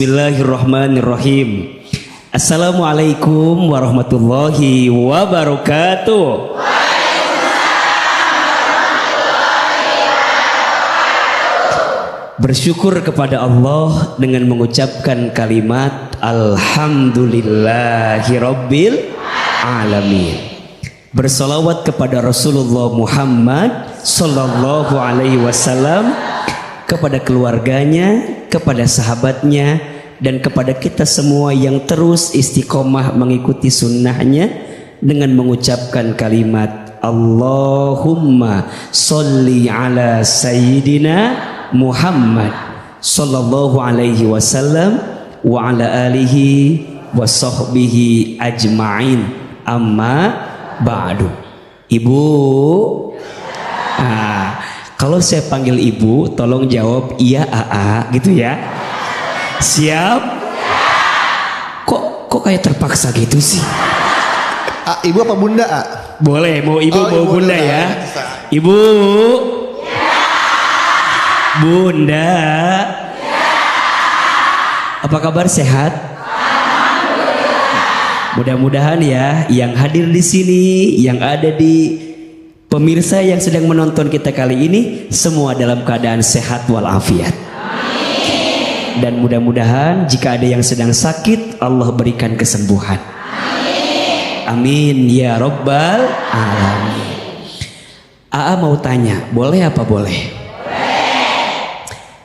Bismillahirrahmanirrahim. Assalamualaikum warahmatullahi wabarakatuh. Bersyukur kepada Allah dengan mengucapkan kalimat Alhamdulillahirabbil alamin. Bersolawat kepada Rasulullah Muhammad sallallahu alaihi wasallam, kepada keluarganya, kepada sahabatnya, dan kepada kita semua yang terus istiqomah mengikuti sunnahnya dengan mengucapkan kalimat Allahumma sholli ala sayyidina Muhammad sallallahu alaihi wasallam wa ala alihi wa sahbihi ajma'in, amma ba'du. Ibu, kalau saya panggil ibu, tolong jawab iya AA gitu ya. Siap? Kok kayak terpaksa gitu sih? Ibu apa bunda? Boleh, mau ibu mau ibu bunda ya. Ibu. Bunda. Apa kabar, sehat? Mudah-mudahan ya yang hadir di sini, yang ada di pemirsa yang sedang menonton kita kali ini, semua dalam keadaan sehat walafiat. Dan mudah-mudahan jika ada yang sedang sakit, Allah berikan kesembuhan. Amin ya Rabbal alamin. AA mau tanya, boleh apa boleh?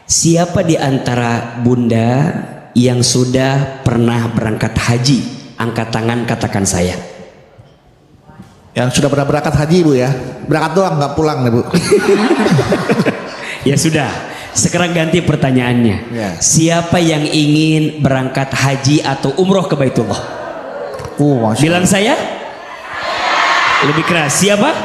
Siapa di antara bunda yang sudah pernah berangkat haji? Angkat tangan, katakan saya. Yang sudah pernah berangkat haji, Bu ya? Berangkat doang, nggak pulang nih, Bu. Ya sudah, sekarang ganti pertanyaannya. Ya. Siapa yang ingin berangkat haji atau umroh ke Baitullah? Bilang saya? Lebih keras, siapa?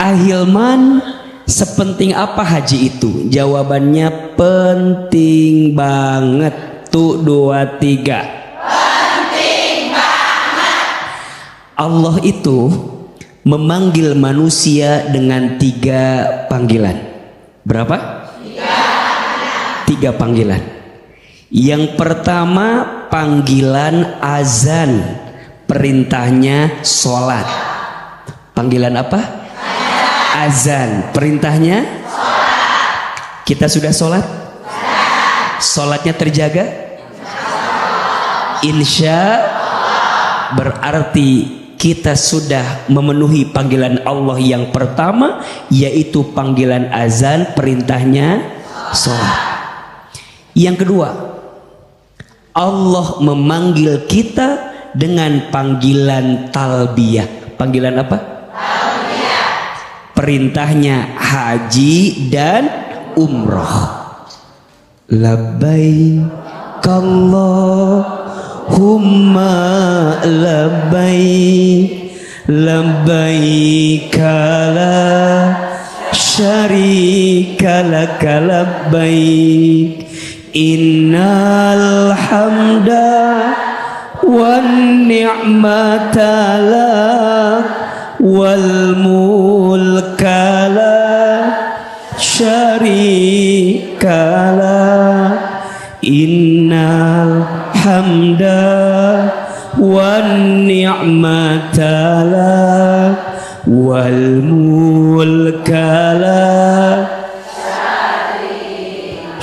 Ahilman, sepenting apa haji itu? Jawabannya penting banget. Tuh 2, 3. Allah itu memanggil manusia dengan 3 panggilan. Berapa? 3 panggilan. Yang pertama panggilan azan, perintahnya sholat. Panggilan apa? Azan, perintahnya sholat. Kita sudah sholat? Sholatnya terjaga? Insya berarti kita sudah memenuhi panggilan Allah yang pertama, yaitu panggilan azan, perintahnya sholat. Yang kedua, Allah memanggil kita dengan panggilan talbiyah. Panggilan apa? Talbiyah. Perintahnya haji dan umroh. Labbaik Allahumma labbaik, labbaik la syarika laka labbaik, innal hamda wan ni'mata lak wal mulka la syarika lak, innal hamda wan ni'mata lak wal mulka lak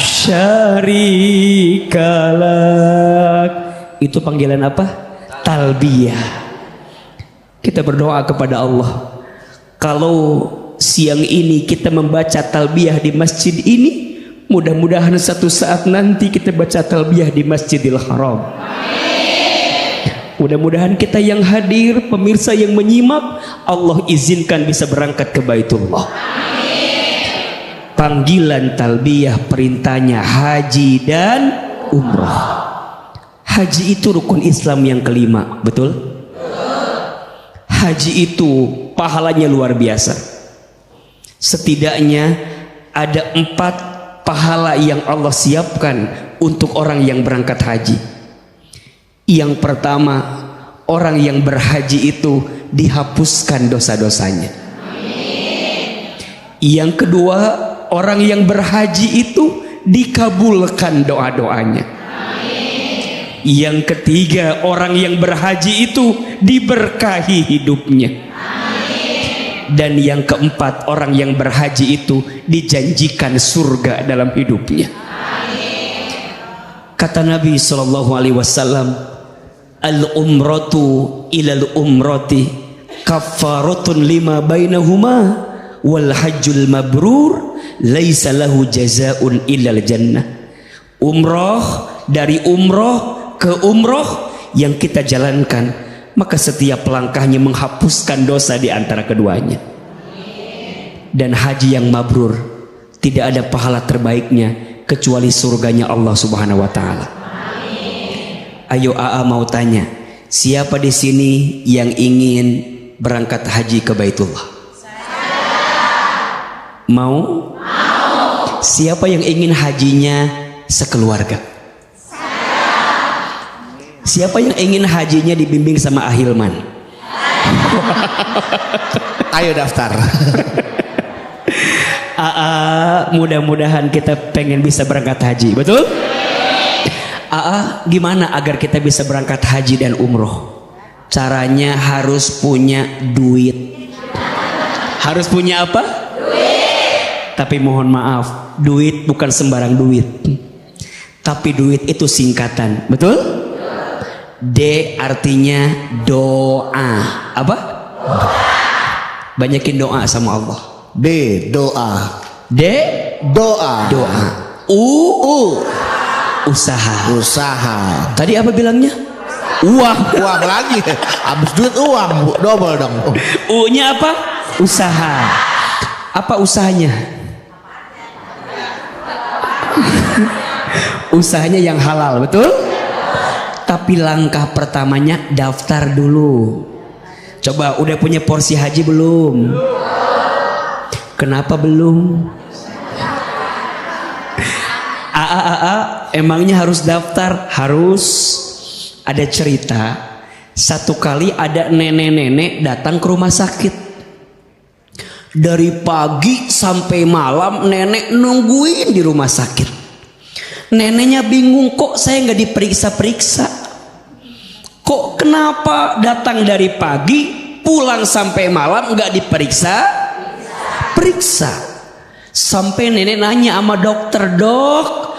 syarika lak. Itu panggilan apa? Talbiyah. Kita berdoa kepada Allah, kalau siang ini kita membaca talbiyah di masjid ini, mudah-mudahan satu saat nanti kita baca talbiyah di Masjidil Haram. Mudah-mudahan kita yang hadir, pemirsa yang menyimak, Allah izinkan bisa berangkat ke Baitullah. Panggilan talbiyah, perintahnya haji dan umrah. Haji itu rukun Islam yang kelima, betul? Haji itu pahalanya luar biasa. Setidaknya ada 4 pahala yang Allah siapkan untuk orang yang berangkat haji. Yang pertama, orang yang berhaji itu dihapuskan dosa-dosanya. Yang kedua, orang yang berhaji itu dikabulkan doa-doanya. Yang ketiga, orang yang berhaji itu diberkahi hidupnya. Dan yang keempat, orang yang berhaji itu dijanjikan surga dalam hidupnya. Kata Nabi SAW, al-umratu ilal umrati kaffaratun lima bainahuma wal hajjul mabrur laisa lahu jazaun illal jannah. Umroh dari umroh ke umroh yang kita jalankan, maka setiap langkahnya menghapuskan dosa di antara keduanya. Dan haji yang mabrur tidak ada pahala terbaiknya kecuali surganya Allah Subhanahu wa taala. Ayo AA mau tanya, siapa di sini yang ingin berangkat haji ke Baitullah? Mau? Siapa yang ingin hajinya sekeluarga? Siapa yang ingin hajinya dibimbing sama Ahilman? Ayo daftar. Mudah-mudahan kita pengen bisa berangkat haji, betul? Gimana agar kita bisa berangkat haji dan umroh? Caranya harus punya duit. Harus punya apa? Duit. Tapi mohon maaf, duit bukan sembarang duit. Tapi duit itu singkatan, betul? D artinya doa. Apa? Banyakin doa sama Allah. D doa. D Doa. doa. U usaha. Usaha. Tadi apa bilangnya? Uang. Uang lagi. Habis duit uang double dong. U-nya apa? Usaha. Apa usahanya? Usahanya yang halal, betul? Tapi langkah pertamanya daftar dulu. Coba udah punya porsi haji belum? Kenapa belum? Emangnya harus daftar? Harus. Ada cerita, satu kali ada nenek-nenek datang ke rumah sakit. Dari pagi sampai malam nenek nungguin di rumah sakit. Neneknya bingung, kok saya nggak diperiksa-periksa? Kok kenapa datang dari pagi pulang sampai malam nggak diperiksa? Periksa. Sampai nenek nanya sama dokter, dok,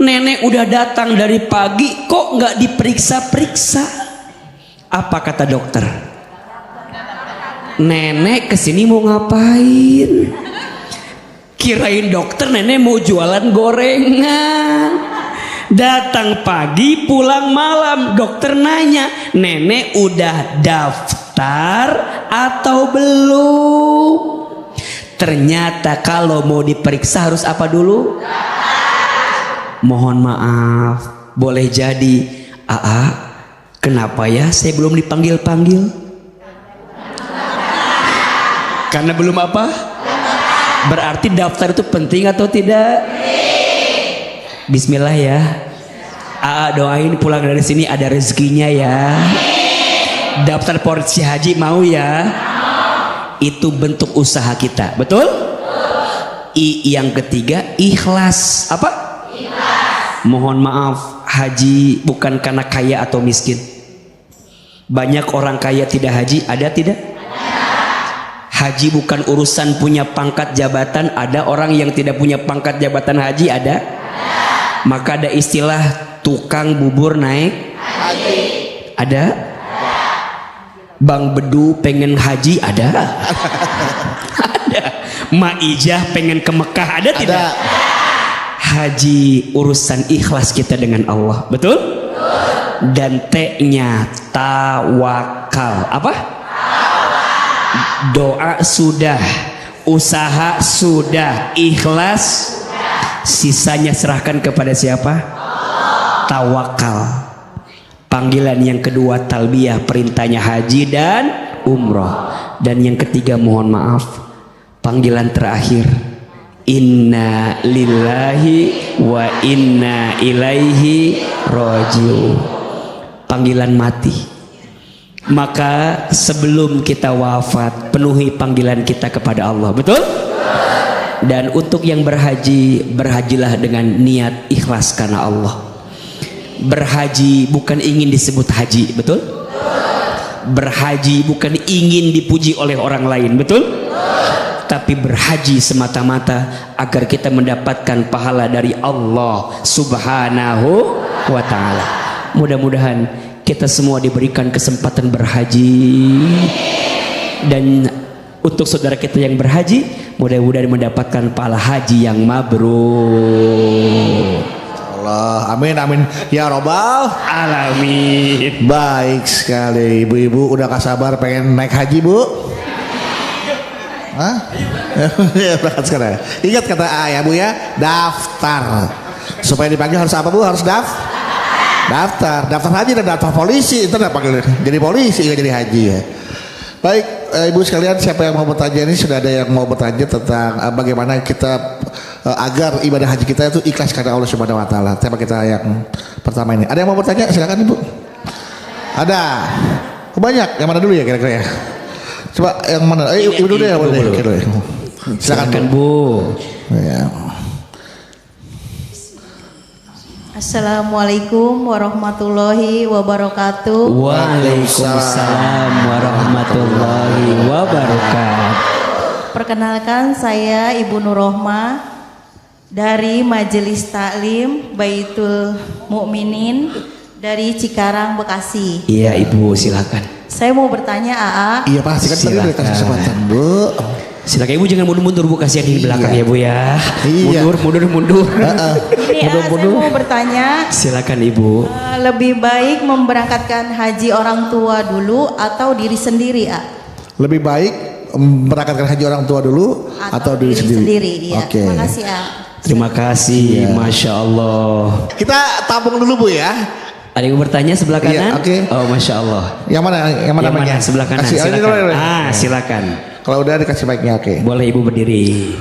nenek udah datang dari pagi kok nggak diperiksa-periksa? Apa kata dokter? Nenek kesini mau ngapain? Kirain dokter nenek mau jualan gorengan. Datang pagi pulang malam. Dokter nanya, nenek udah daftar atau belum? Ternyata kalau mau diperiksa harus apa dulu? Mohon maaf, boleh jadi kenapa ya saya belum dipanggil-panggil? Karena belum apa? Berarti daftar itu penting atau tidak? Bismillah ya. Doain pulang dari sini ada rezekinya ya. Daftar porsi haji mau ya? Itu bentuk usaha kita, betul? I yang ketiga ikhlas. Apa? Ikhlas. Mohon maaf, haji bukan karena kaya atau miskin. Banyak orang kaya tidak haji, ada tidak? Haji bukan urusan punya pangkat jabatan. Ada orang yang tidak punya pangkat jabatan haji, ada? Maka ada istilah tukang bubur naik haji. Ada? Bang Bedu pengen haji, ada? Ada. Maijah pengen ke Mekah, ada tidak? Haji urusan ikhlas kita dengan Allah, betul? Dan T-nya tawakal. Apa? Doa sudah, usaha sudah, ikhlas sisanya serahkan kepada siapa? Tawakal. Panggilan yang kedua talbiyah, perintahnya haji dan umroh. Dan yang ketiga mohon maaf, panggilan terakhir inna lillahi wa inna ilaihi rajiun. Panggilan mati. Maka sebelum kita wafat, penuhi panggilan kita kepada Allah, betul? Dan untuk yang berhaji, berhajilah dengan niat ikhlas karena Allah. Berhaji bukan ingin disebut haji, betul? Berhaji bukan ingin dipuji oleh orang lain, betul? Tapi berhaji semata-mata agar kita mendapatkan pahala dari Allah Subhanahu wa ta'ala. Mudah-mudahan kita semua diberikan kesempatan berhaji. Dan untuk saudara kita yang berhaji, mudah-mudahan mendapatkan pahala haji yang mabrur. Allah, amin amin ya robbal Alamin. Baik sekali, ibu-ibu udah gak sabar pengen naik haji, Bu? Hah? Ya, berangkat sekarang. Ingat kata ayah, Bu ya, daftar. Supaya dipanggil harus apa, Bu? Harus daftar haji dan daftar polisi. Itu panggil jadi polisi, nggak jadi haji ya. Baik, ibu sekalian, siapa yang mau bertanya ini? Sudah ada yang mau bertanya tentang bagaimana kita agar ibadah haji kita itu ikhlas karena Allah Subhanahu wa taala. Tema kita yang pertama ini. Ada yang mau bertanya? Silakan, Ibu. Ada. Banyak. Yang mana dulu ya kira-kira ya? Coba yang mana? Ibu dulu ya, boleh. Silakan, Bu. Ya. Assalamualaikum warahmatullahi wabarakatuh. Waalaikumsalam warahmatullahi wabarakatuh. Perkenalkan, saya Ibu Nurrohmah dari Majelis Taklim Baitul Mukminin dari Cikarang, Bekasi. Iya, Ibu, silakan. Saya mau bertanya, AA. Iya, pasti kan tadi udah kasih kesempatan, Bu. Silakan, Ibu, jangan mundur-mundur, Bu, kasihan di belakang ya, Bu ya. Iya. Mundur. Ini AA, saya mau bertanya, Silakan, Ibu. lebih baik memberangkatkan haji orang tua dulu atau diri sendiri, A? Lebih baik berangkatkan haji orang tua dulu atau diri sendiri? Iya. Oke. Terima kasih, A. Terima kasih, Masya Allah. Kita tabung dulu, Bu ya. Ada yang bertanya sebelah Iya, kanan? oke. Oh, Masya Allah. Yang mana namanya? Sebelah kanan, Kasih, silakan. ini, Silakan. Kalau udah dikasih mic-nya, oke. Boleh Ibu berdiri.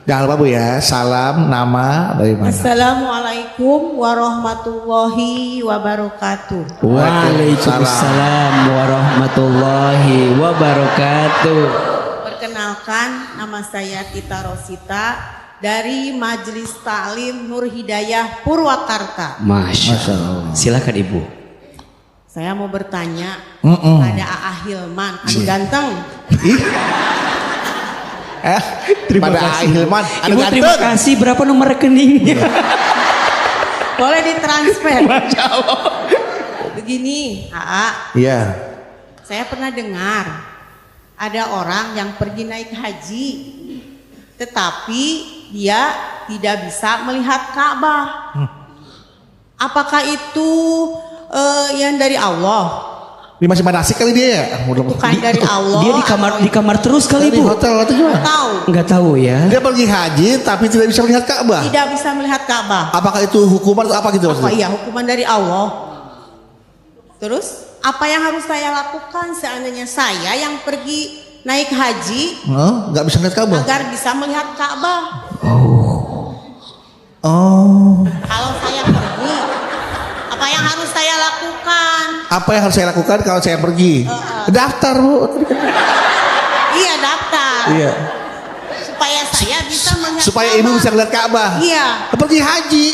Jangan lupa, Bu ya. Salam, nama, dari mana? Assalamualaikum warahmatullahi wabarakatuh. Waalaikumsalam warahmatullahi wabarakatuh. Perkenalkan, nama saya Tita Rosita dari Majelis Taklim Nur Hidayah Purwakarta. Masya Allah. Silakan, Ibu. Saya mau bertanya pada AA Hilman, anu ganteng. Terima Pada kasih. Hilman, Ibu, terima kasih. Berapa nomor rekeningnya? Boleh ditransfer. Masya Allah. Begini, AA, Iya. saya pernah dengar ada orang yang pergi naik haji, tetapi dia tidak bisa melihat Ka'bah. Apakah itu yang dari Allah? Ini masih manasik kali dia ya? Bukan dari Allah. Dia di kamar terus kali, Di Bu. hotel atau gimana? Tahu. Enggak tahu ya. Dia pergi haji tapi tidak bisa melihat Ka'bah. Tidak bisa melihat Ka'bah. Apakah itu hukuman atau apa gitu Apa maksudnya? iya hukuman dari Allah? Terus apa yang harus saya lakukan seandainya saya yang pergi naik haji Nggak bisa melihat Ka'bah? agar bisa melihat Ka'bah? Oh. Kalau saya pergi, apa yang harus saya lakukan? Apa yang harus saya lakukan kalau saya pergi? Daftar, Bu. Iya, daftar. Iya. Supaya saya bisa melihat Supaya Ka'bah. ibu bisa melihat Ka'bah. Iya. Pergi haji.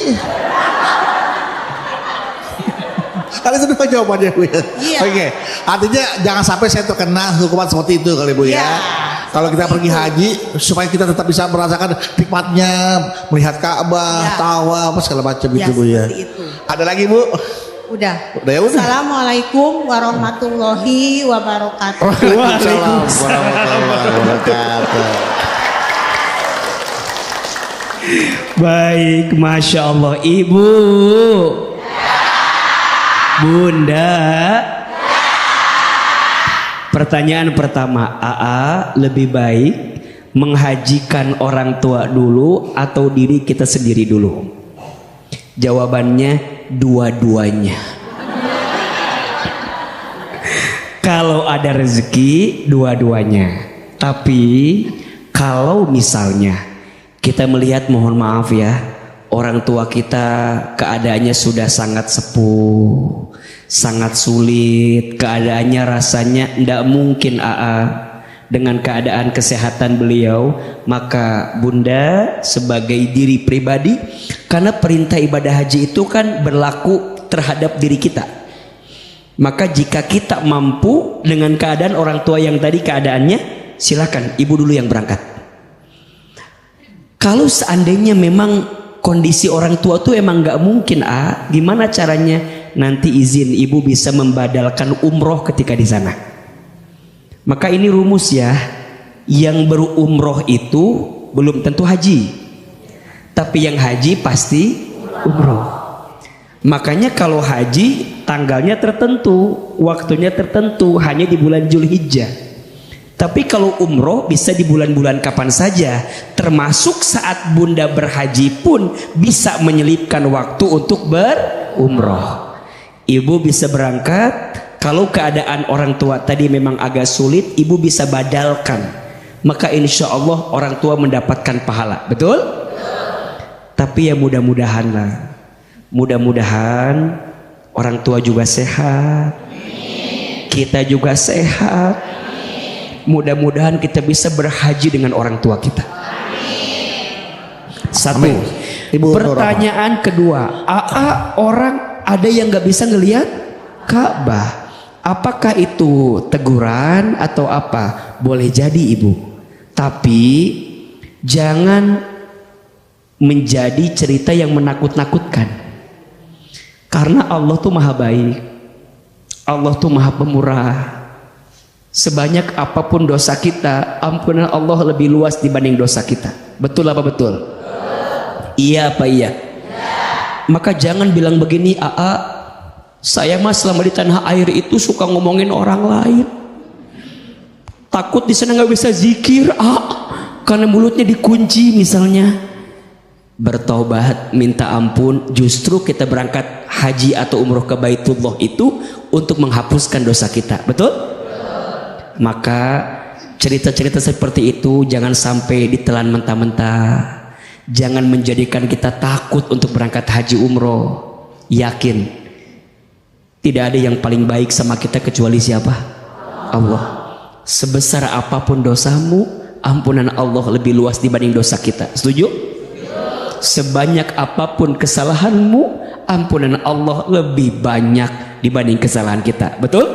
Kali itu dua jawabannya, Bu ya. Iya. Oke. Artinya jangan sampai saya terkena hukuman seperti itu kali, Bu ya. Iya. Kalau kita pergi haji supaya kita tetap bisa merasakan nikmatnya melihat Ka'bah, Iya. tawaf, segala macam Ya, gitu, Bu ya. seperti itu. Ada lagi, Bu? Udah. Udah ya, udah. Assalamualaikum warahmatullahi wabarakatuh. Waalaikumsalam warahmatullahi wabarakatuh. Baik, Masya Allah. Ibu, Bunda. Pertanyaan pertama, AA, lebih baik menghajikan orang tua dulu atau diri kita sendiri dulu? Jawabannya dua-duanya. Kalau ada rezeki, dua-duanya. Tapi kalau misalnya kita melihat, mohon maaf ya, orang tua kita keadaannya sudah sangat sepuh, sangat sulit, keadaannya rasanya tidak mungkin AA dengan keadaan kesehatan beliau, maka Bunda sebagai diri pribadi, karena perintah ibadah haji itu kan berlaku terhadap diri kita, maka jika kita mampu dengan keadaan orang tua yang tadi keadaannya, silakan ibu dulu yang berangkat. Kalau seandainya memang kondisi orang tua tuh emang nggak mungkin, gimana caranya? Nanti izin ibu bisa membadalkan umroh ketika di sana. Maka ini rumus ya, yang berumroh itu belum tentu haji, tapi yang haji pasti umroh. Makanya kalau haji tanggalnya tertentu, waktunya tertentu, hanya di bulan Zulhijjah. Tapi kalau umroh bisa di bulan-bulan kapan saja, termasuk saat Bunda berhaji pun bisa menyelipkan waktu untuk berumroh. Ibu bisa berangkat. Kalau keadaan orang tua tadi memang agak sulit, ibu bisa badalkan, maka insya Allah orang tua mendapatkan pahala. Betul? Tapi ya mudah-mudahan lah, mudah-mudahan orang tua juga sehat, kita juga sehat. Mudah-mudahan kita bisa berhaji dengan orang tua kita. Satu. Ibu Pertanyaan kedua, orang ada yang nggak bisa ngelihat Ka'bah. Apakah itu teguran atau apa? Boleh jadi ibu, tapi jangan menjadi cerita yang menakut-nakutkan. Karena Allah tuh maha baik, Allah tuh maha pemurah. Sebanyak apapun dosa kita, ampunan Allah lebih luas dibanding dosa kita. Betul apa betul? Iya apa iya? Maka jangan bilang begini, saya mah selama di tanah air itu suka ngomongin orang lain, takut di sana nggak bisa zikir, karena mulutnya dikunci misalnya. Bertobat, minta ampun. Justru kita berangkat haji atau umroh ke Baitullah itu untuk menghapuskan dosa kita. Betul? Maka cerita-cerita seperti itu jangan sampai ditelan mentah-mentah. Jangan menjadikan kita takut untuk berangkat haji umroh. Yakin tidak ada yang paling baik sama kita kecuali siapa? Allah. Sebesar apapun dosamu, ampunan Allah lebih luas dibanding dosa kita. Setuju? Sebanyak apapun kesalahanmu, ampunan Allah lebih banyak dibanding kesalahan kita. Betul?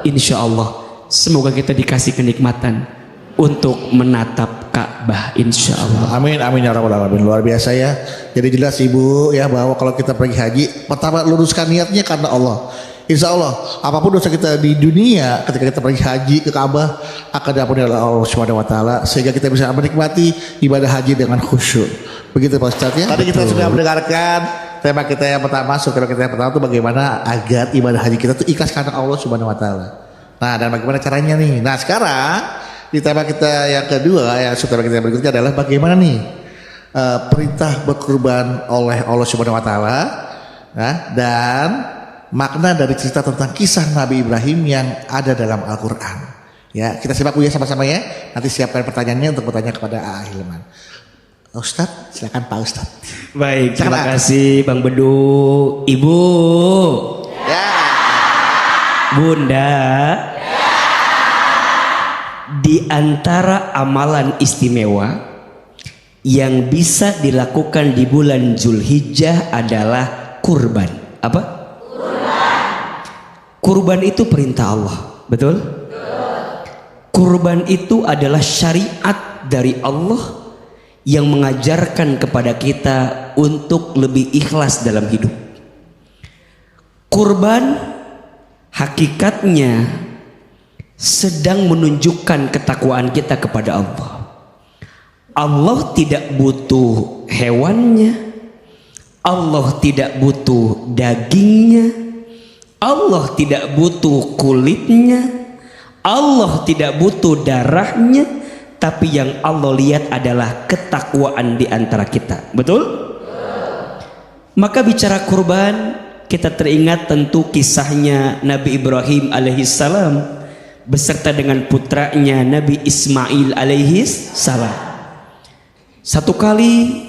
Insya Allah. Semoga kita dikasih kenikmatan untuk menatap Ka'bah, insya Allah. Amin, amin ya rabbal alamin. Luar biasa ya. Jadi jelas ibu ya, bahwa kalau kita pergi haji, pertama luruskan niatnya karena Allah. Insya Allah apapun dosa kita di dunia, ketika kita pergi haji ke Ka'bah akan diampuni oleh Allah Subhanahu wa taala, sehingga kita bisa menikmati ibadah haji dengan khusyuk. Begitu Pak Ustadz ya. Tadi kita sudah mendengarkan tema kita yang pertama, surga kita yang pertama itu bagaimana agar ibadah haji kita itu ikhlas karena Allah Subhanahu wa taala. Nah, dan bagaimana caranya nih? Nah, sekarang di tema kita yang kedua, yang subtema kita yang berikutnya adalah bagaimana nih perintah berkurban oleh Allah Subhanahu wa taala, dan makna dari cerita tentang kisah Nabi Ibrahim yang ada dalam Al-Qur'an. Ya, kita simak ya sama-sama ya. Nanti siapkan pertanyaannya untuk bertanya kepada A. Hilman. Ustadz, silakan Pak Ustadz. Baik, terima kasih Bang Bedu. Ibu. Ya. Bunda. Di antara amalan istimewa yang bisa dilakukan di bulan Zulhijjah adalah kurban. Apa? Kurban. Kurban itu perintah Allah, betul? Kurban itu adalah syariat dari Allah yang mengajarkan kepada kita untuk lebih ikhlas dalam hidup. Kurban hakikatnya sedang menunjukkan ketakwaan kita kepada Allah. Allah tidak butuh hewannya, Allah tidak butuh dagingnya, Allah tidak butuh kulitnya, Allah tidak butuh darahnya, tapi yang Allah lihat adalah ketakwaan di antara kita. Betul? Maka bicara kurban, kita teringat tentu kisahnya Nabi Ibrahim alaihissalam beserta dengan putranya Nabi Ismail alaihissalam. Satu kali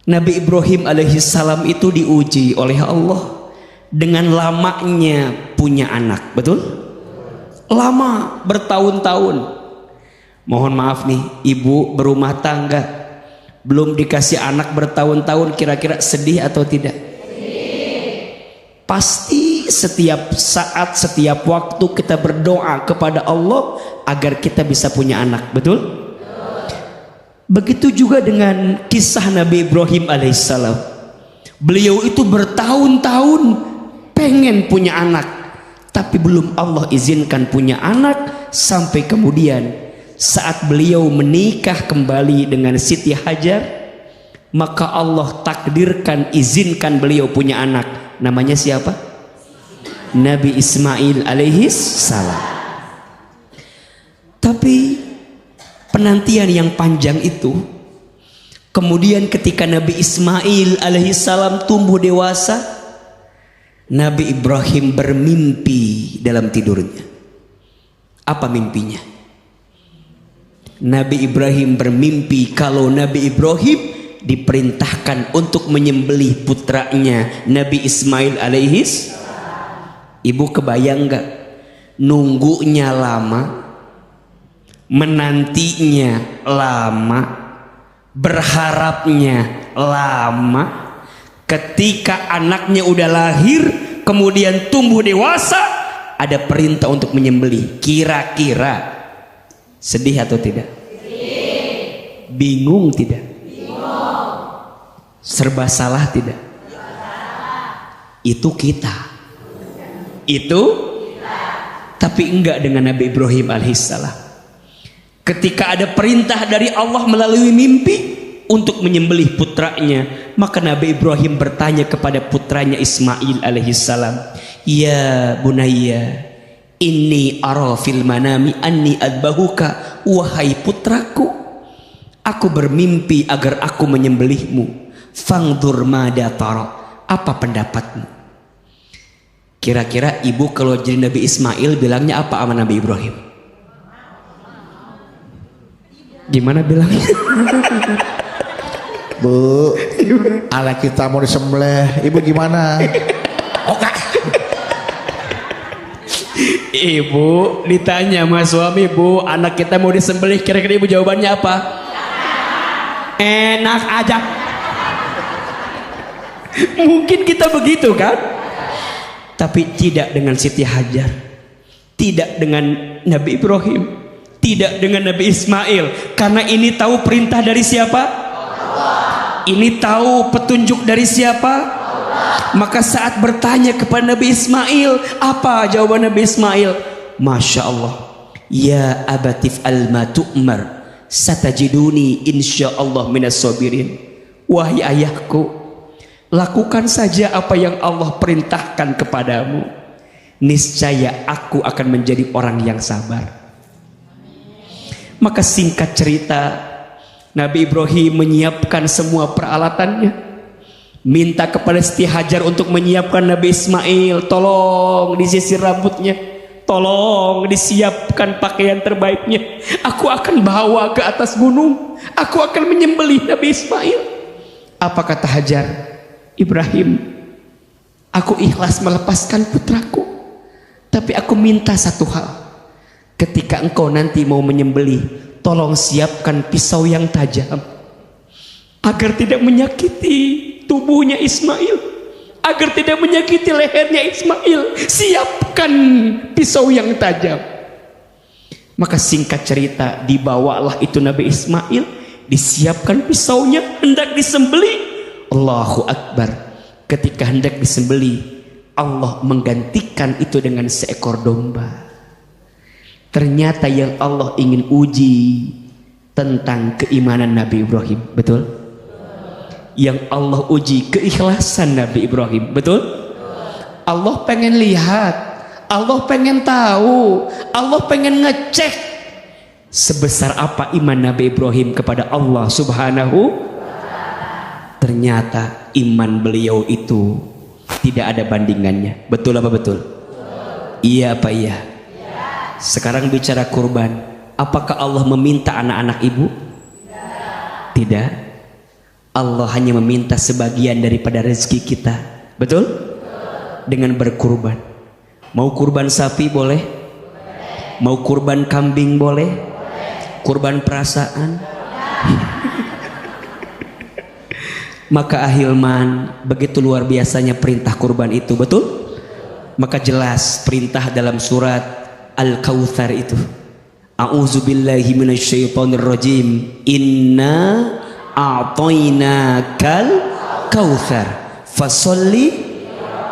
Nabi Ibrahim alaihissalam itu diuji oleh Allah dengan lamanya punya anak. Betul? Lama, bertahun-tahun. Mohon maaf nih, ibu berumah tangga, belum dikasih anak bertahun-tahun, kira-kira sedih atau tidak? Pasti setiap saat, setiap waktu kita berdoa kepada Allah agar kita bisa punya anak, betul? Begitu juga dengan kisah Nabi Ibrahim alaihissalam. Beliau itu bertahun-tahun pengen punya anak, tapi belum Allah izinkan punya anak, sampai kemudian saat beliau menikah kembali dengan Siti Hajar, maka Allah takdirkan, izinkan beliau punya anak. Namanya siapa? Nabi Ismail alaihis salam. Tapi penantian yang panjang itu, kemudian ketika Nabi Ismail alaihis salam tumbuh dewasa, Nabi Ibrahim bermimpi dalam tidurnya. Apa mimpinya? Nabi Ibrahim bermimpi kalau Nabi Ibrahim diperintahkan untuk menyembelih putranya Nabi Ismail alaihis. Ibu kebayang gak? Nunggunya lama, menantinya lama, berharapnya lama. Ketika anaknya udah lahir, kemudian tumbuh dewasa, ada perintah untuk menyembelih. Kira-kira sedih atau tidak? Bingung tidak? Serba salah tidak? Itu kita. Tapi enggak dengan Nabi Ibrahim alaihissalam. Ketika ada perintah dari Allah melalui mimpi untuk menyembelih putranya, maka Nabi Ibrahim bertanya kepada putranya Ismail alaihissalam, "Ya bunayya, inni ara fil manami anni adbahuka." Wahai putraku, aku bermimpi agar aku menyembelihmu. Fangdur mada tara, apa pendapatmu? Kira-kira ibu kalau jadi Nabi Ismail bilangnya apa sama Nabi Ibrahim? Gimana bilangnya? Bu, ala kita mau disembelih, ibu gimana? Oke. Ibu ditanya sama suami, "Bu, anak kita mau disembelih, kira-kira ibu jawabannya apa?" Enak aja. Mungkin kita begitu kan? Tapi tidak dengan Siti Hajar, tidak dengan Nabi Ibrahim, tidak dengan Nabi Ismail. Karena ini tahu perintah dari siapa? Allah. Ini tahu petunjuk dari siapa? Allah. Maka saat bertanya kepada Nabi Ismail, apa jawaban Nabi Ismail? Masya Allah. Ya abatif al-ma tu'mar, satajiduni insyaallah minas sabirin. Wahai ayahku, lakukan saja apa yang Allah perintahkan kepadamu, niscaya aku akan menjadi orang yang sabar. Maka singkat cerita, Nabi Ibrahim menyiapkan semua peralatannya, minta kepada Siti Hajar untuk menyiapkan Nabi Ismail, tolong disisir rambutnya, tolong disiapkan pakaian terbaiknya, aku akan bawa ke atas gunung, aku akan menyembelih Nabi Ismail. Apa kata Hajar? Ibrahim, aku ikhlas melepaskan putraku, tapi aku minta satu hal. Ketika engkau nanti mau menyembelih, tolong siapkan pisau yang tajam agar tidak menyakiti tubuhnya Ismail, agar tidak menyakiti lehernya Ismail. Siapkan pisau yang tajam. Maka singkat cerita, dibawalah itu Nabi Ismail, disiapkan pisaunya, hendak disembelih. Allahu Akbar. Ketika hendak disembelih, Allah menggantikan itu dengan seekor domba. Ternyata yang Allah ingin uji tentang keimanan Nabi Ibrahim, betul? Yang Allah uji keikhlasan Nabi Ibrahim, betul? Allah pengen lihat, Allah pengen tahu, Allah pengen ngecek sebesar apa iman Nabi Ibrahim kepada Allah Subhanahu. Ternyata iman beliau itu tidak ada bandingannya. Betul apa betul? Iya apa iya? Sekarang bicara kurban, apakah Allah meminta anak-anak ibu? Tidak. Allah hanya meminta sebagian daripada rezeki kita. Betul? Dengan berkurban. Mau kurban sapi boleh? Mau kurban kambing boleh? kurban perasaan. Maka ahilman, begitu luar biasanya perintah kurban itu, betul? Maka jelas perintah dalam surat Al-Kautsar itu. A'udzubillahi minasyaitonirrajim. Inna a'tainakal kautsar fasholli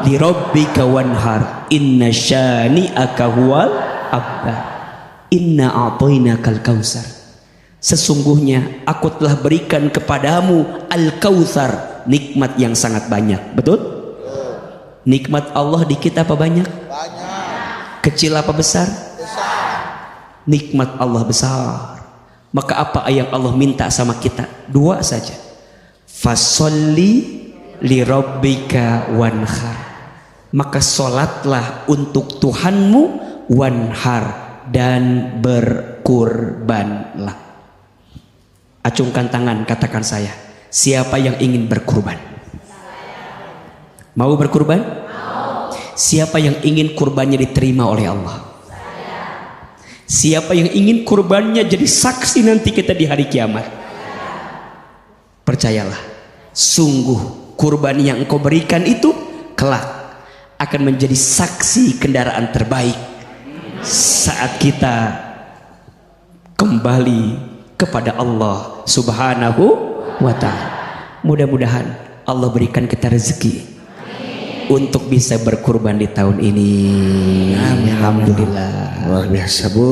lirabbika wanhar inna syani'aka huwal abtar. Inna a'tainakal kautsar. Sesungguhnya aku telah berikan kepadamu Al-Kautsar, nikmat yang sangat banyak. Betul? Nikmat Allah di kita apa banyak? Banyak. Kecil apa besar? Besar. Nikmat Allah besar. Maka apa yang Allah minta sama kita? Dua saja. Fasolli lirabbika wanhar. Maka solatlah untuk Tuhanmu, wanhar, dan berkurbanlah. Acungkan tangan, katakan saya. Siapa yang ingin berkurban? Mau berkurban? Mau. Siapa yang ingin kurbannya diterima oleh Allah? Saya. Siapa yang ingin kurbannya jadi saksi nanti kita di hari kiamat? Percayalah, sungguh kurban yang engkau berikan itu kelak akan menjadi saksi kendaraan terbaik saat kita kembali kepada Allah Subhanahu wa ta'ala. Mudah-mudahan Allah berikan kita rezeki untuk bisa berkurban di tahun ini. Alhamdulillah. Luar biasa, Bu.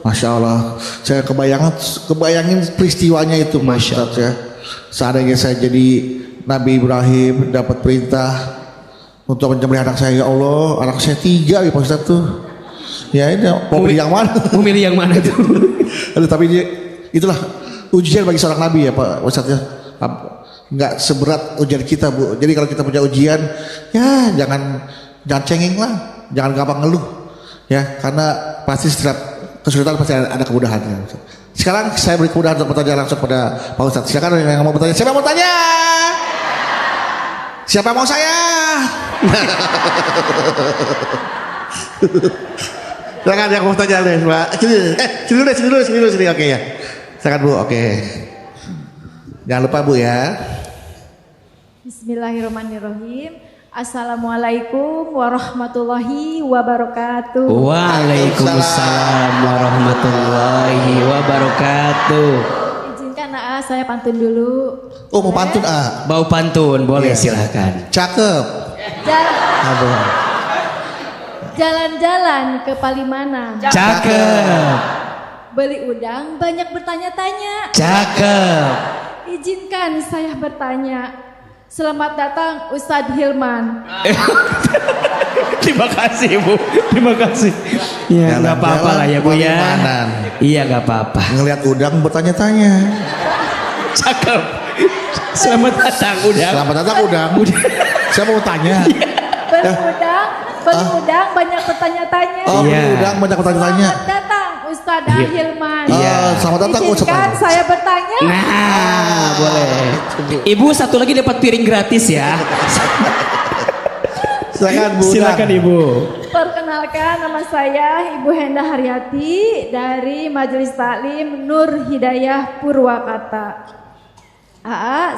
Masya Allah. Saya kebayangin peristiwanya itu, Masya Allah ya. Seandainya saya jadi Nabi Ibrahim, dapat perintah untuk menyembelih anak saya, ya Allah, anak saya 3 ya Pak Ustaz tuh. Ya ini mau pilih yang mana? Mau pilih yang mana itu? Aduh, tapi itulah ujian bagi seorang nabi ya Pak Ustadz ya. Nggak seberat ujian kita, Bu. Jadi kalau kita punya ujian, ya jangan cengeng lah, jangan gampang ngeluh ya, karena pasti setiap kesulitan pasti ada kemudahannya. Sekarang saya beri kemudahan untuk bertanya langsung pada Pak Ustadz. Silakan yang mau bertanya. Siapa yang mau tanya? Siapa yang mau saya? Silakan yang mau tanya deh, Pak. Sini dulu. Oke ya. Silakan Bu. Oke. Jangan lupa Bu ya. Bismillahirrahmanirrahim. Assalamualaikum warahmatullahi wabarakatuh. Waalaikumsalam warahmatullahi wabarakatuh. Izinkan saya pantun dulu. Oh, mau pantun ah? Bau pantun, boleh silahkan. Cakep. Jalan-jalan ke Palimanan. Cakep. Beli udang banyak bertanya-tanya. Cakep. Izinkan saya bertanya. Selamat datang Ustadz Hilman. Terima kasih Bu. Terima kasih. Ya nggak apa-apa lah ya Bu ya. Iya nggak apa-apa. Ngelihat udang bertanya-tanya. Cakep. Selamat datang udang. Selamat datang udang. Saya mau tanya. Beli udang banyak bertanya-tanya. Oh, beli udang banyak bertanya-tanya. Selamat datang Ustadz Hilman. Selamat datang Izinkan saya bertanya. Nah, boleh. Ibu satu lagi dapat piring gratis ya. Silakan Bu. Silakan Ibu. Perkenalkan, nama saya Ibu Henda Haryati dari Majelis Taklim Nur Hidayah Purwakarta.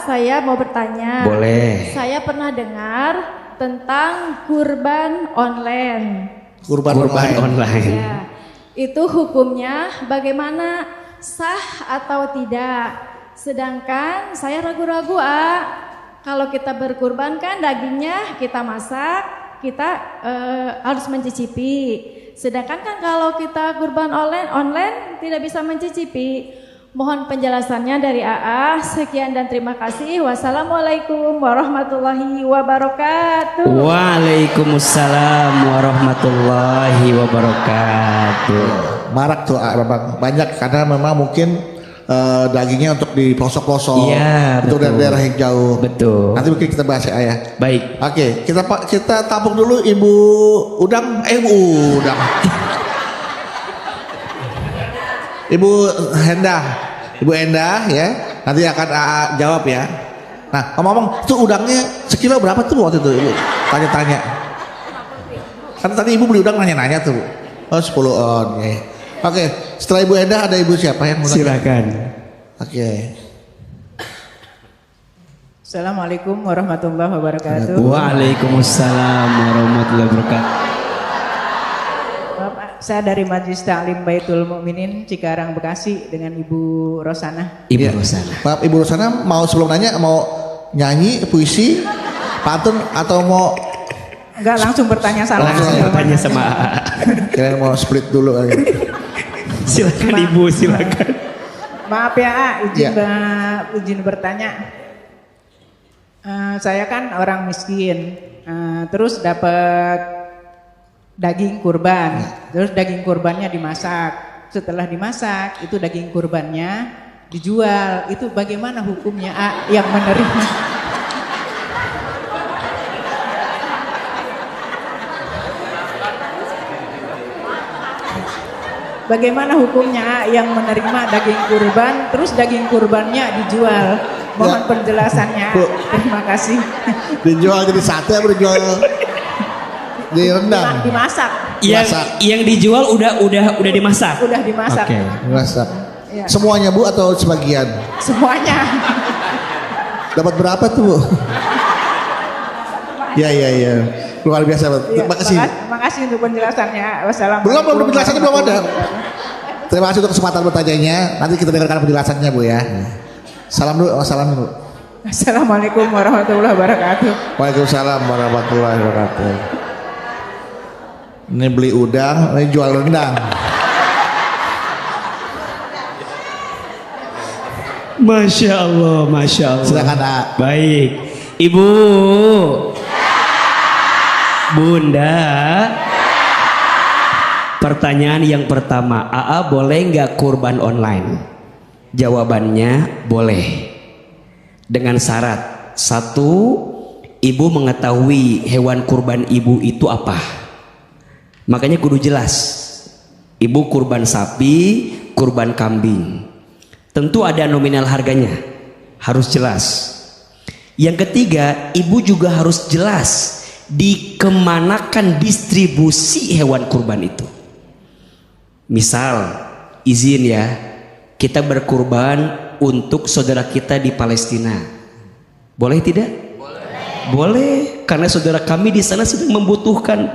Saya mau bertanya. Boleh. Saya pernah dengar tentang kurban online. Kurban online. Ya, itu hukumnya bagaimana, sah atau tidak? Sedangkan saya ragu-ragu kalau kita berkurban kan dagingnya kita masak, kita harus mencicipi. Sedangkan kan kalau kita kurban online tidak bisa mencicipi. Mohon penjelasannya dari AA. Sekian dan terima kasih. Wassalamualaikum warahmatullahi wabarakatuh. Waalaikumsalam warahmatullahi wabarakatuh. Marak tuh memang banyak karena memang mungkin dagingnya untuk di pelosok-pelosok. Iya, untuk daerah yang jauh. Betul. Nanti mungkin kita bahas ya. Baik. Oke, kita tampung dulu Ibu Udang. Ibu Endah ya, nanti akan jawab ya. Nah, ngomong-ngomong, tuh udangnya sekilo berapa tuh waktu itu Ibu? Tanya-tanya. Kan tadi Ibu beli udang nanya-nanya tuh. Oh 10 on ya. Oke, setelah Ibu Endah ada Ibu siapa yang mau tanya? Silakan. Oke. Assalamualaikum warahmatullahi wabarakatuh. Waalaikumsalam warahmatullahi wabarakatuh. Bapak, saya dari Majelis Ta'lim Baitul Mukminin Cikarang Bekasi dengan Ibu Rosana. Ibu Iya. Rosana. Pak Ibu Rosana mau sebelum nanya mau nyanyi puisi, pantun atau mau Enggak, langsung bertanya sama. Langsung bertanya sama AA. kalian mau split dulu kali? Silakan Ibu, silakan. Maaf ya, A, Ya. izin bertanya. Saya kan orang miskin, terus dapat daging kurban, terus daging kurbannya dimasak. Setelah dimasak, itu daging kurbannya dijual. Itu bagaimana hukumnya, A, yang menerima? Bagaimana hukumnya yang menerima daging kurban, terus daging kurbannya dijual? Mohon penjelasannya. Bu. Terima kasih. Dijual jadi sate apa dijual jadi rendang? Dimasak, Masak. Yang dijual udah dimasak. udah dimasak. Oke. Masak. Iya. Semuanya Bu atau sebagian? Semuanya. Dapat berapa tuh Bu? Iya. Luar biasa Bu. Iya, Terima kasih. makasih untuk penjelasannya. Wassalamualaikum. Belum penjelasannya belum ada. Terima kasih untuk kesempatan bertanyanya. Nanti kita dengarkan penjelasannya Bu ya. Salam dulu. Assalamualaikum warahmatullahi wabarakatuh. Waalaikumsalam warahmatullahi wabarakatuh. Ini beli udang, ini jual rendang. Masya Allah, Masya Allah. Silakan A. Baik, Ibu, Bunda. Pertanyaan yang pertama, AA boleh nggak kurban online? Jawabannya boleh. Dengan syarat, satu, ibu mengetahui hewan kurban ibu itu apa. Makanya kudu jelas. Ibu kurban sapi, kurban kambing. Tentu ada nominal harganya, harus jelas. Yang ketiga, ibu juga harus jelas dikemanakan distribusi hewan kurban itu. Misal, izin ya, kita berkurban untuk saudara kita di Palestina. Boleh tidak? Boleh, karena saudara kami di sana sedang membutuhkan.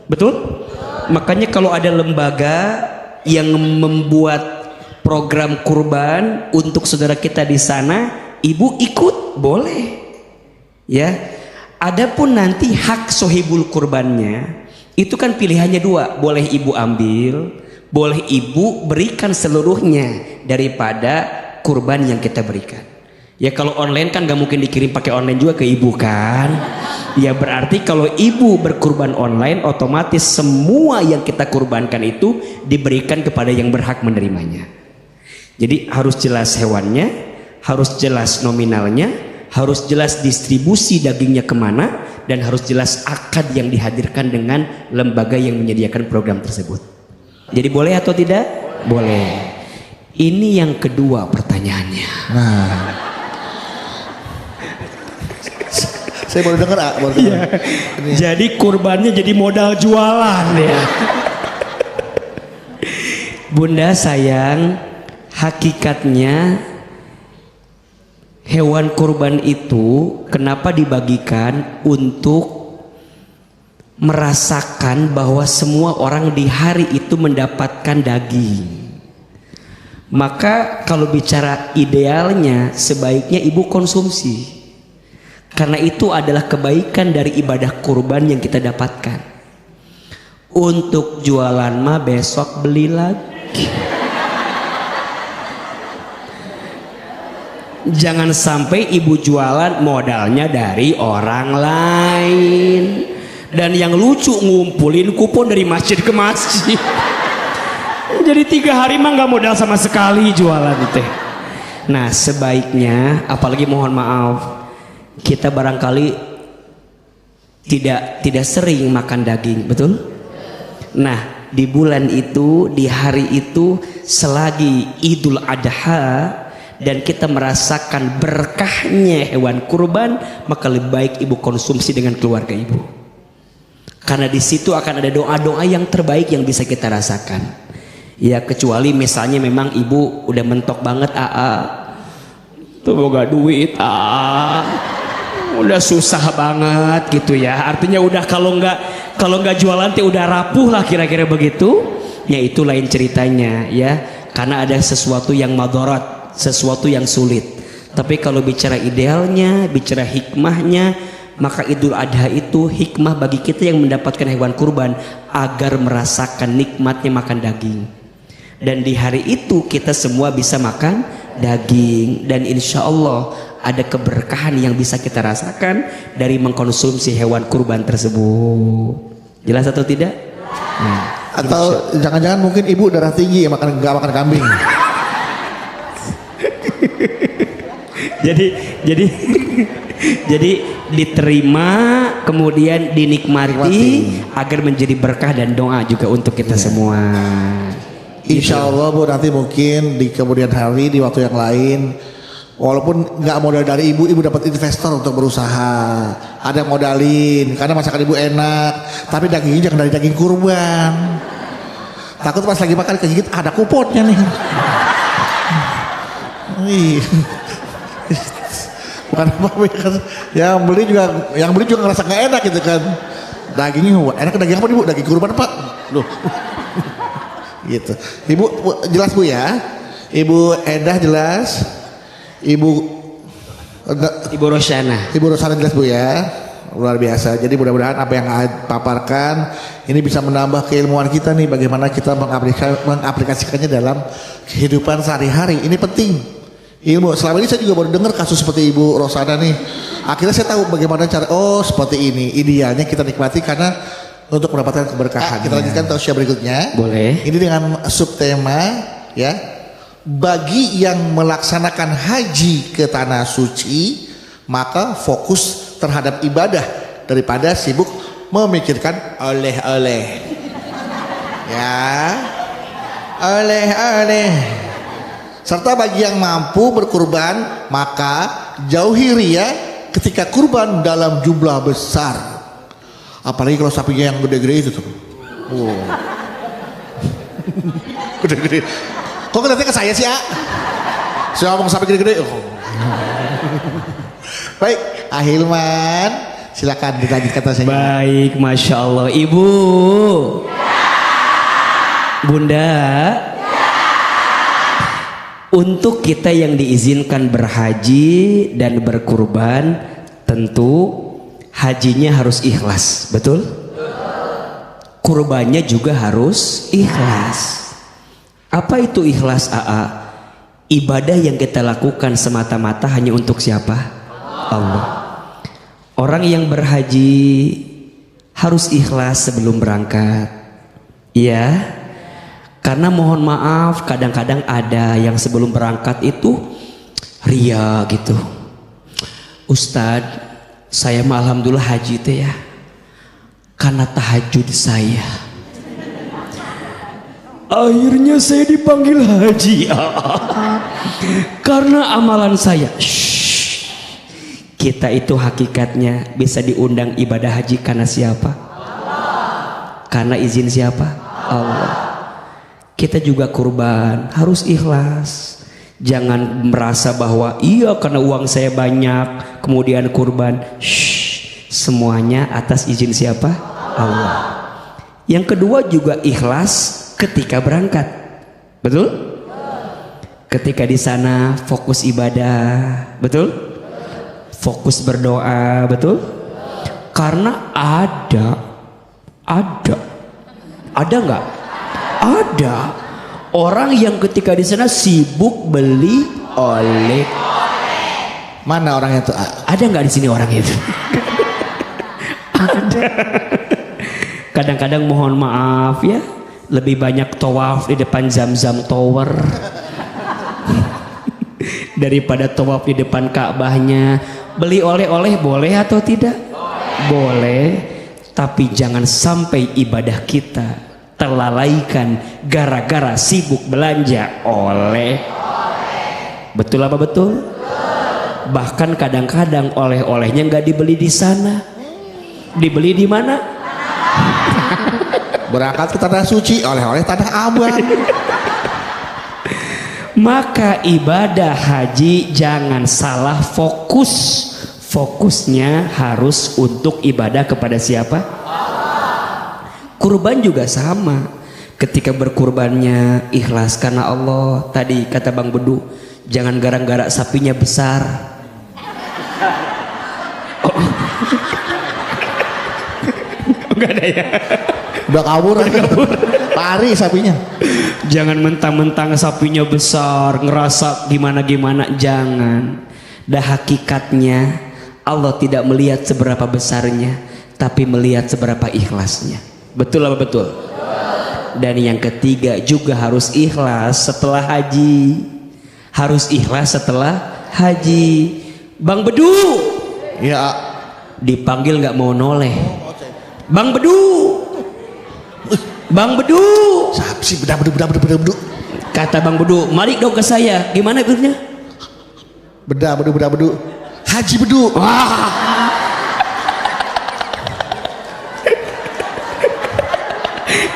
Betul? Makanya kalau ada lembaga yang membuat program kurban untuk saudara kita di sana, ibu ikut, boleh. Ya. Adapun nanti hak sohibul kurbannya, itu kan pilihannya dua, boleh ibu ambil, boleh ibu berikan seluruhnya daripada kurban yang kita berikan. Ya kalau online kan gak mungkin dikirim pakai online juga ke ibu kan. Ya berarti kalau ibu berkurban online, otomatis semua yang kita kurbankan itu diberikan kepada yang berhak menerimanya. Jadi harus jelas hewannya, harus jelas nominalnya, harus jelas distribusi dagingnya kemana, dan harus jelas akad yang dihadirkan dengan lembaga yang menyediakan program tersebut. Jadi boleh atau tidak? Boleh. Ini yang kedua pertanyaannya. Nah. Saya baru dengar, baru dengar. Jadi kurbannya jadi modal jualan ya. Bunda sayang, hakikatnya hewan kurban itu kenapa dibagikan untuk merasakan bahwa semua orang di hari itu mendapatkan daging. Maka kalau bicara idealnya sebaiknya ibu konsumsi. Karena itu adalah kebaikan dari ibadah kurban yang kita dapatkan. Untuk jualan mah besok beli lagi. Jangan sampai ibu jualan modalnya dari orang lain. Dan yang lucu ngumpulin kupon dari masjid ke masjid. Jadi 3 hari mah gak modal sama sekali jualan itu. Nah sebaiknya, apalagi mohon maaf, kita barangkali tidak sering makan daging, betul? Nah di bulan itu, di hari itu, selagi Idul Adha dan kita merasakan berkahnya hewan kurban, maka lebih baik ibu konsumsi dengan keluarga ibu. Karena di situ akan ada doa-doa yang terbaik yang bisa kita rasakan. Ya kecuali misalnya memang ibu udah mentok banget tuh boga duit udah susah banget gitu ya. Artinya udah kalau nggak jualan teh udah rapuh lah kira-kira begitu. Ya itu lain ceritanya ya. Karena ada sesuatu yang madharat, sesuatu yang sulit. Tapi kalau bicara idealnya, bicara hikmahnya, maka Idul Adha itu hikmah bagi kita yang mendapatkan hewan kurban agar merasakan nikmatnya makan daging. Dan di hari itu kita semua bisa makan daging, dan insya Allah ada keberkahan yang bisa kita rasakan dari mengkonsumsi hewan kurban tersebut. Jelas atau tidak? Atau jangan-jangan mungkin ibu darah tinggi ya nggak makan kambing. jadi diterima kemudian dinikmati agar menjadi berkah dan doa juga untuk kita semua. Insya Allah Bu, nanti mungkin di kemudian hari di waktu yang lain, walaupun nggak modal dari ibu dapat investor untuk berusaha. Ada yang modalin karena masakan ibu enak, tapi dagingnya jangan dari daging kurban. Takut pas lagi makan kegigit ada kuponnya nih. Bukan apa-apa kan, yang beli juga ngerasa nggak enak gitu kan. Dagingnya enak, daging apa nih Bu? Daging kurban Pak. Loh. Gitu. Ibu jelas Bu ya. Ibu Endah jelas. Ibu Rosyana. Ibu Rosyana jelas Bu ya. Luar biasa. Jadi mudah-mudahan apa yang paparkan ini bisa menambah keilmuan kita nih, bagaimana kita mengaplikasikannya dalam kehidupan sehari-hari. Ini penting. Ilmu. Selama ini saya juga baru dengar kasus seperti Ibu Rosyana nih. Akhirnya saya tahu bagaimana cara. Oh seperti ini. Idealnya kita nikmati karena untuk mendapatkan keberkahan. Kita lanjutkan tausiah berikutnya. Boleh. Ini dengan subtema ya. Bagi yang melaksanakan haji ke tanah suci, maka fokus terhadap ibadah daripada sibuk memikirkan oleh-oleh. Ya. Oleh-oleh. Serta bagi yang mampu berkurban, maka jauhi riya ketika kurban dalam jumlah besar. Apalagi kalau sapinya yang gede-gede itu tuh. Oh. Gede-gede. Kok ngeliatnya ke saya sih, A? Saya ngomong sapi gede-gede. Oh. Baik, Ahilman, silakan dilanjutkan tanya. Baik, Masya Allah. Ibu. Bunda. Untuk kita yang diizinkan berhaji dan berkurban, tentu hajinya harus ikhlas, betul? Kurbannya juga harus ikhlas. Apa itu ikhlas, AA? Ibadah yang kita lakukan semata-mata hanya untuk siapa? Allah. Orang yang berhaji harus ikhlas sebelum berangkat. Iya. Karena mohon maaf, kadang-kadang ada yang sebelum berangkat itu ria gitu. Ustadz, saya mah alhamdulillah haji itu ya karena tahajud saya. Akhirnya saya dipanggil haji karena amalan saya. Kita itu hakikatnya bisa diundang ibadah haji karena siapa? Allah. Karena izin siapa? Allah. Kita juga kurban harus ikhlas. Jangan merasa bahwa iya karena uang saya banyak kemudian kurban. Semuanya atas izin siapa? Allah. Yang kedua juga ikhlas ketika berangkat. Betul? Ketika di sana fokus ibadah. Betul? Fokus berdoa. Betul? Karena ada nggak? Ada orang yang ketika di sana sibuk beli oleh. Mana orangnya tuh? Ada nggak di sini orang itu? Ada. Kadang-kadang mohon maaf ya, lebih banyak tawaf di depan Zam-Zam Tower daripada tawaf di depan Ka'bahnya. Beli oleh-oleh boleh atau tidak? Boleh. Tapi jangan sampai ibadah kita terlalaikan gara-gara sibuk belanja oleh. Betul apa betul? Bahkan kadang-kadang oleh-olehnya nggak dibeli di sana, dibeli di mana? berangkat ke tanah suci, oleh-oleh tanah abang. Maka ibadah haji jangan salah fokus. Fokusnya harus untuk ibadah kepada siapa? Kurban juga sama. Ketika berkurbannya ikhlas karena Allah. Tadi kata Bang Bedu, jangan gara-gara sapinya besar. Oh. Enggak ada ya. Udah kabur. Lari sapinya. Jangan mentang-mentang sapinya besar, ngerasa gimana-gimana, jangan. Dah hakikatnya Allah tidak melihat seberapa besarnya, tapi melihat seberapa ikhlasnya. Betul apa betul? Dan yang ketiga juga harus ikhlas setelah haji. Harus ikhlas setelah haji. Bang Bedu, Ya. dipanggil nggak mau noleh. Bang Bedu, Bang Bedu. Siapa sih bedu. Kata Bang Bedu, mari dong ke saya. Gimana bedanya? Bedu. Haji Bedu. Wah.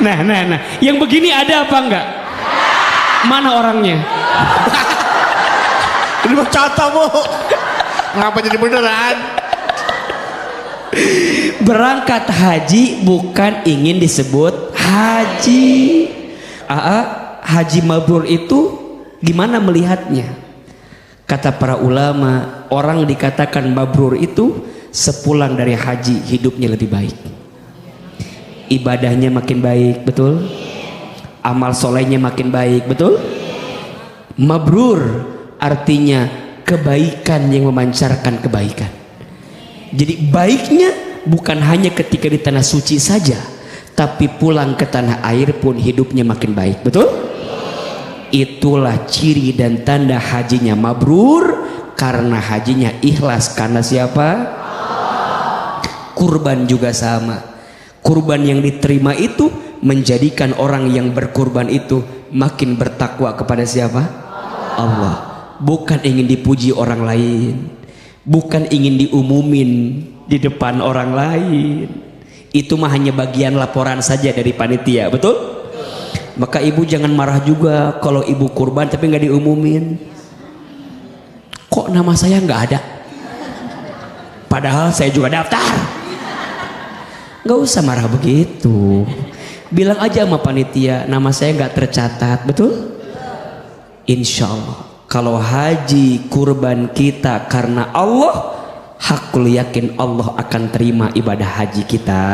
Nah. Yang begini ada apa enggak? Mana orangnya? Ini mah contoh, Bu. Ngapa jadi beneran? Berangkat haji bukan ingin disebut haji. Haji mabrur itu gimana melihatnya? Kata para ulama, orang dikatakan mabrur itu sepulang dari haji hidupnya lebih baik, ibadahnya makin baik, betul? Amal solehnya makin baik, betul? Mabrur artinya kebaikan yang memancarkan kebaikan. Jadi baiknya bukan hanya ketika di tanah suci saja, tapi pulang ke tanah air pun hidupnya makin baik, betul? Itulah ciri dan tanda hajinya mabrur, karena hajinya ikhlas karena siapa? Kurban juga sama. Kurban yang diterima itu menjadikan orang yang berkurban itu makin bertakwa kepada siapa? Allah. Bukan ingin dipuji orang lain, bukan ingin diumumin di depan orang lain. Itu mah hanya bagian laporan saja dari panitia, betul? Maka ibu jangan marah juga kalau ibu kurban tapi nggak diumumin. Kok nama saya nggak ada? Padahal saya juga daftar. Nggak usah marah begitu. Bilang aja sama panitia, nama saya nggak tercatat, betul? Insya Allah kalau haji kurban kita karena Allah, hakul yakin Allah akan terima ibadah haji kita.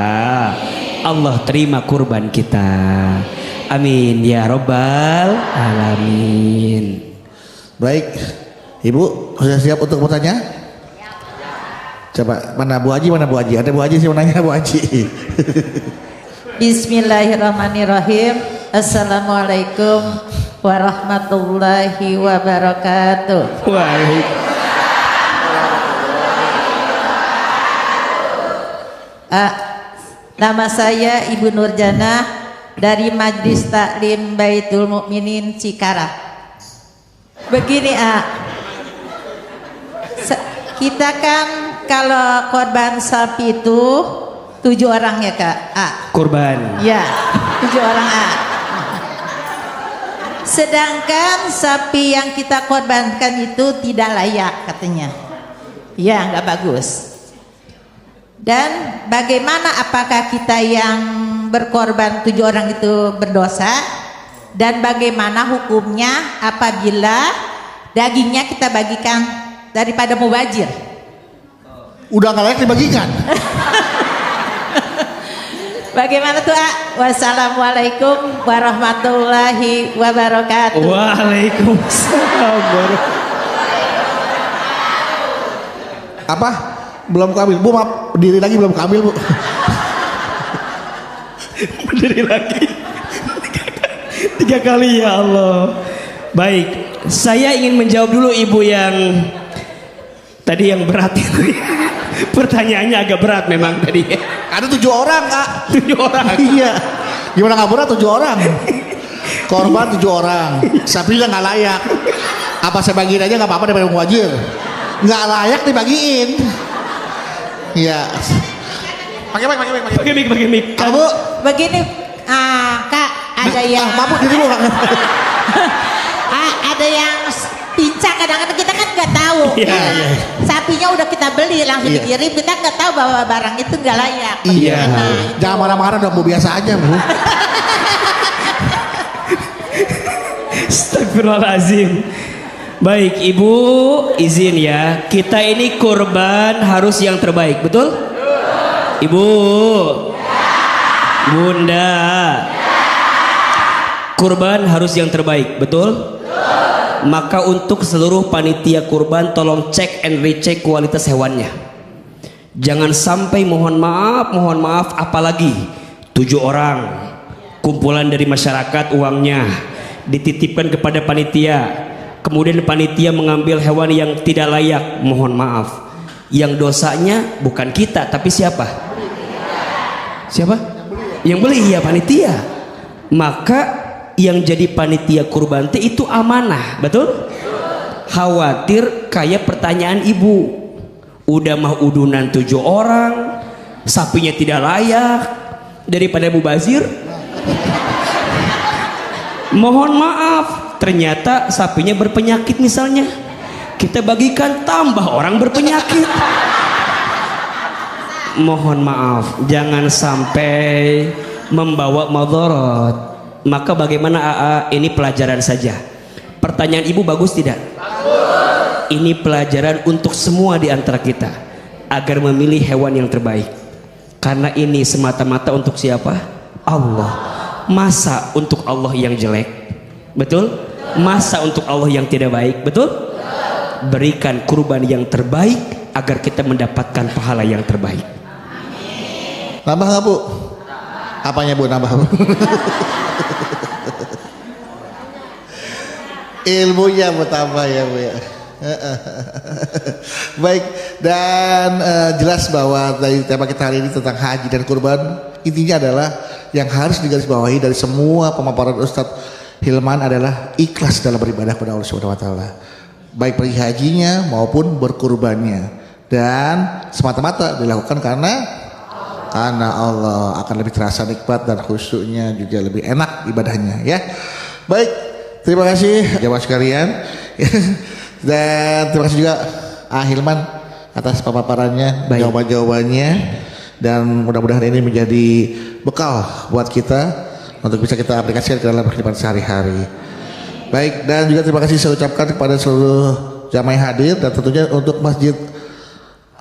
Allah terima kurban kita. Amin ya robbal alamin. Baik, Ibu sudah siap untuk bertanya? Coba mana Bu Haji? Ada Bu Haji sih menanya Bu Haji. Bismillahirrahmanirrahim. Assalamualaikum warahmatullahi wabarakatuh. Nama saya Ibu Nurjana dari Majlis Taklim Baitul Mukminin Cikarang. Begini, kita kan kalau korban sapi itu 7 orang ya Kak. Kurban. Ya, 7 orang Sedangkan sapi yang kita korbankan itu tidak layak katanya. Ya, nggak bagus. Dan bagaimana apakah kita yang berkorban 7 orang itu berdosa? Dan bagaimana hukumnya apabila dagingnya kita bagikan daripada mubazir? Udah nggak layak dibagikan. Bagaimana tuh Wassalamualaikum warahmatullahi wabarakatuh. Waalaikumsalam. Apa? Belum kamil. Bu maaf, berdiri lagi belum kamil Bu. Berdiri lagi 3 kali ya Allah. Baik, saya ingin menjawab dulu ibu yang tadi yang berat itu. Pertanyaannya agak berat memang tadi. Ada 7 orang Kak. 7 orang. Iya. Gimana nggak berat 7 orang? Korban 7 orang. Sapinya nggak layak. Apa saya bagiin aja nggak apa-apa daripada mubazir. Nggak layak dibagiin. Iya. Pakai mic. Begini, Kak, ada yang Mabuk dirimu Kak. ada yang pincang, kadang-kadang kita kan nggak tahu. Iya, Ya, sapinya udah kita beli langsung Iya. dikirim, kita nggak tahu bahwa barang itu nggak layak. Iya. Nah, itu. Jangan marah-marah dong, Bu, biasa aja, Bu. Astagfirullahaladzim. Baik Ibu, izin ya, kita ini kurban harus yang terbaik, betul? Ibu, Bunda, kurban harus yang terbaik, betul? Maka untuk seluruh panitia kurban tolong cek and recheck kualitas hewannya. Jangan sampai mohon maaf apalagi 7 orang kumpulan dari masyarakat uangnya dititipkan kepada panitia, kemudian panitia mengambil hewan yang tidak layak. Mohon maaf, yang dosanya bukan kita tapi siapa? Siapa? Yang beli, ya panitia. Maka yang jadi panitia kurban itu amanah, betul? Khawatir kayak pertanyaan ibu, udah mah udunan 7 orang, sapinya tidak layak, daripada mubazir. Mohon maaf, ternyata sapinya berpenyakit misalnya, kita bagikan tambah orang berpenyakit. Mohon maaf, jangan sampai membawa madarat. Maka bagaimana AA? Ini pelajaran saja. Pertanyaan ibu bagus tidak? Bagus. Ini pelajaran untuk semua di antara kita agar memilih hewan yang terbaik. Karena ini semata-mata untuk siapa? Allah. Masa untuk Allah yang jelek? Betul? Masa untuk Allah yang tidak baik? Betul? Berikan kurban yang terbaik agar kita mendapatkan pahala yang terbaik. Nambah nggak, Bu? Apanya, Bu? Nambah, Bu? Ilmunya bertambah ya, Bu ya. Baik, dan jelas bahwa dari tema kita hari ini tentang haji dan kurban, intinya adalah yang harus digarisbawahi dari semua pemaparan Ustadz Hilman adalah ikhlas dalam beribadah kepada Allah Subhanahu wa taala. Baik pergi hajinya maupun berkurbannya, dan semata-mata dilakukan karena Allah, akan lebih terasa nikmat dan khusyuknya juga lebih enak ibadahnya ya. Baik, terima kasih jamaah sekalian. Dan terima kasih juga Hilman atas pemaparannya, jawaban-jawabannya, dan mudah-mudahan ini menjadi bekal buat kita untuk bisa kita aplikasikan ke dalam kehidupan sehari-hari. Baik, dan juga terima kasih saya ucapkan kepada seluruh jamaah yang hadir, dan tentunya untuk Masjid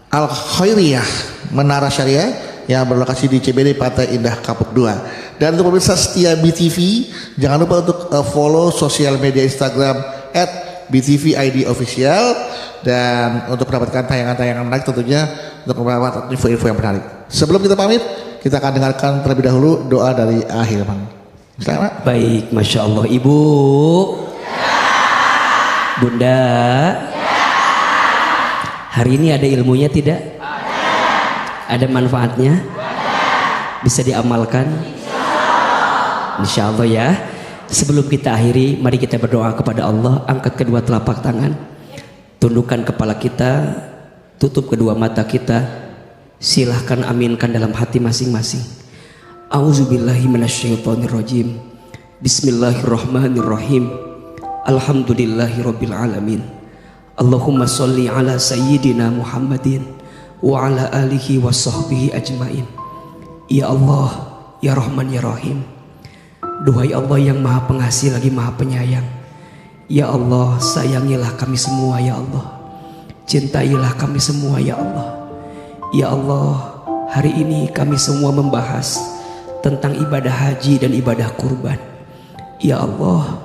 Al Khairiyah Menara Syariah yang berlokasi di CBD Pantai Indah Kapuk 2. Dan untuk pemirsa setia BTV, jangan lupa untuk follow sosial media Instagram @BTV ID Official, dan untuk mendapatkan tayangan-tayangan menarik tentunya untuk mendapatkan info-info yang menarik. Sebelum kita pamit, kita akan dengarkan terlebih dahulu doa dari Hilman. Selamat. Baik, Masya Allah. Ibu, Bunda, hari ini ada ilmunya tidak? Ada manfaatnya? Bisa diamalkan? Insya Allah ya. Sebelum kita akhiri, mari kita berdoa kepada Allah. Angkat kedua telapak tangan, tundukkan kepala kita, tutup kedua mata kita. Silahkan aminkan dalam hati masing-masing. A'udzubillahi minasyaitonirrajim. Bismillahirrahmanirrahim. Alhamdulillahirabbil alamin. Allahumma sholli ala sayyidina Muhammadin wa ala alihi wa sahbihi ajmain. Ya Allah, ya Rahman ya Rahim. Duhai Allah yang maha pengasih lagi maha penyayang. Ya Allah, sayangilah kami semua ya Allah. Cintailah kami semua ya Allah. Ya Allah, hari ini kami semua membahas tentang ibadah haji dan ibadah kurban. Ya Allah,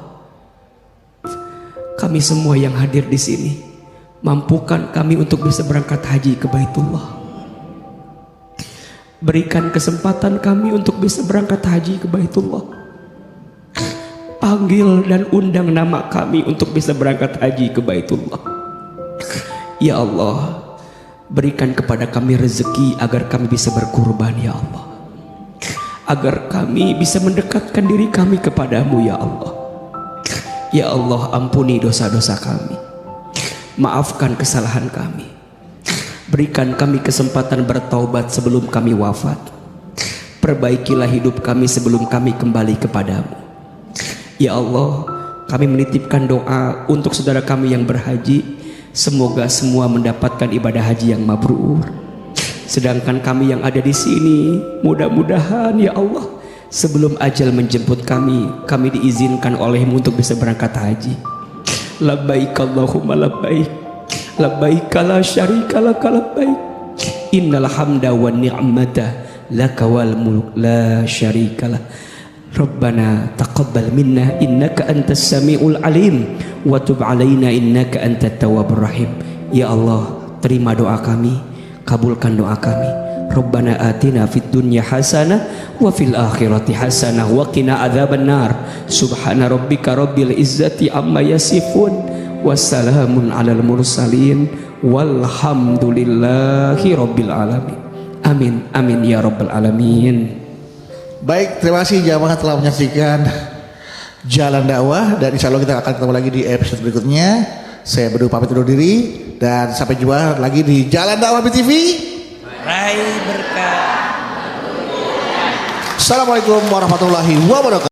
kami semua yang hadir di sini, mampukan kami untuk bisa berangkat haji ke Baitullah. Berikan kesempatan kami untuk bisa berangkat haji ke Baitullah. Panggil dan undang nama kami untuk bisa berangkat haji ke Baitullah. Ya Allah, berikan kepada kami rezeki agar kami bisa berkurban ya Allah. Agar kami bisa mendekatkan diri kami kepadamu ya Allah. Ya Allah, ampuni dosa-dosa kami. Maafkan kesalahan kami. Berikan kami kesempatan bertaubat sebelum kami wafat. Perbaikilah hidup kami sebelum kami kembali kepadamu. Ya Allah, kami menitipkan doa untuk saudara kami yang berhaji. Semoga semua mendapatkan ibadah haji yang mabrur. Sedangkan kami yang ada di sini, mudah-mudahan ya Allah, sebelum ajal menjemput kami diizinkan olehmu untuk bisa berangkat haji. Labbaik Allahumma labbaik, labbaik la syarika laka labbaik, innal hamda wan ni'mata laka wal mulk la syarikalah. Rabbana taqabbal minna innaka antas samiul alim wa tub alaina innaka antat tawwabur rahim. Ya Allah, terima doa kami, kabulkan doa kami. Rabbana atina fid dunya hasanah wa fil akhirati hasanah wa qina adzabannar. Subhana rabbika rabbil izzati amma yasifun wassalamun alal mursalin walhamdulillahi rabbil alamin. Amin amin ya rabbal alamin. Baik, terima kasih jamaah telah menyaksikan Jalan Dakwah, dan insya Allah kita akan ketemu lagi di episode berikutnya. Saya Bedu pamit undur diri dan sampai jumpa lagi di Jalan Dakwah BTV. Raih berkah. Assalamualaikum warahmatullahi wabarakatuh.